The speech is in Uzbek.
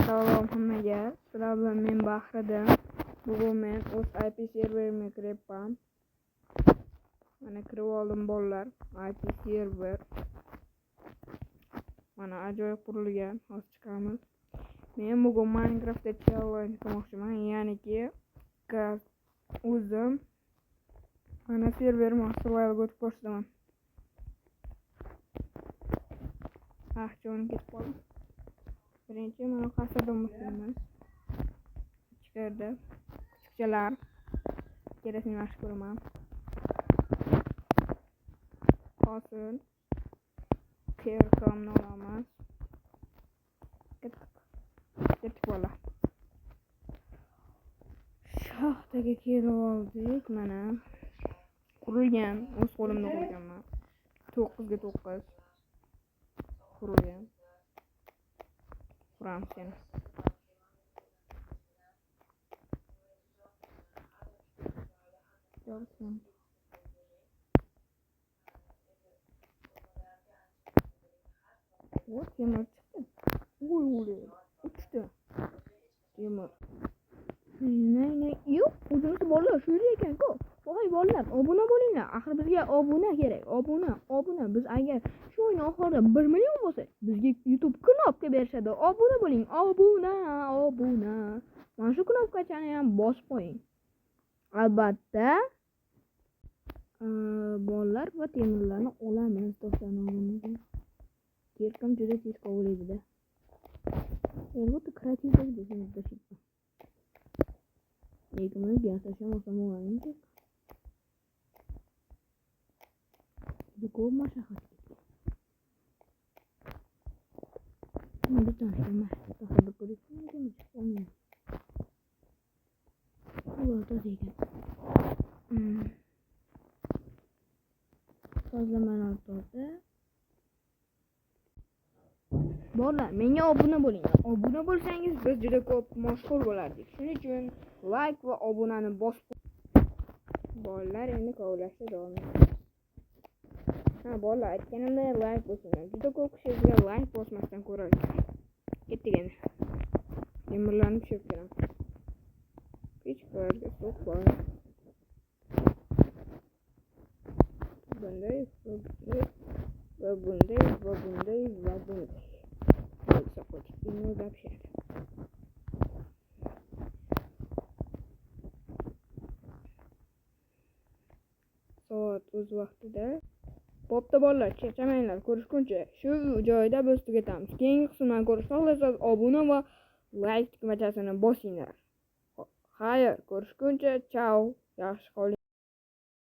Salom hammaga. Sizlar bilan men Bahriddin. Bugun men o'z IP serverimga kiryapman. Mana kirib oldim bolalar. IP server. Mana ajoyib qurilgan. Hozir chiqamiz. Men bugun Minecraftda challenge qilmoqchiman. Ya'niki o'zim mana serverimni survivalga o'tib boshlaman. Jonim ketib qoldi. Birinchi mana qasrdan boshlaymiz. Ichkarida kuchukchalar kerakni yaxshi ko'raman. Hosil kerkamni olamiz. Ketib bola. Shaxtaga kelib oldik. Mana qurilgan, o'z qo'limda qurganman. 9 ga 9 qurilgan. Quramiz yana. Вот temir chiqdi. Uchta temir. Yo'q, o'zingiz bolalar shu yerda ekan-ku. Voy bolalar, obuna bo'linglar. Axir bizga obuna kerak. Obuna. Biz agar shu o'yin oxirida 1 million bo'lsa, bizga YouTube knopka berishadi. Obuna bo'ling. Obuna. Mana shu knopkachani ham bosib qo'ying. Albatta, bolalar va temirlarni olamiz to'xtamamizga. Kerkam juda tez qovulaydi-da. Elbette kreativlik bizimizda shunday. Lekin men yasashim oson bo'lmaydi. Bu ko'p mashaqqat. Mana tanishman. Taxaddi ko'rishim kerak. Bu to'g'ri. Sozlamalar to'g'ri. Bolalar, menga obuna bo'ling. Obuna bo'lsangiz biz juda ko'p mashhur bo'lardik. Shuning uchun like va obunani bosib. Bolalar endi kovlashda davom etadi. Bolalar, aytganimda like bosinglar. Juda ko'p kishi bizga like bosmasdan ko'radi. Ketdik endi. Temirlarni pishirib beraman. Pechkalarga so'qlar. Bunday. Soat o'z vaqtida. Bo'pti bolalar, charchamanglar. Ko'rishguncha shu joyda biz tugatamiz. Keyingi qismdan ko'rishni xohlasangiz obuna va like tugmachasini bosinglar. Xayr, ko'rishguncha, chao. Yaxshi qoling.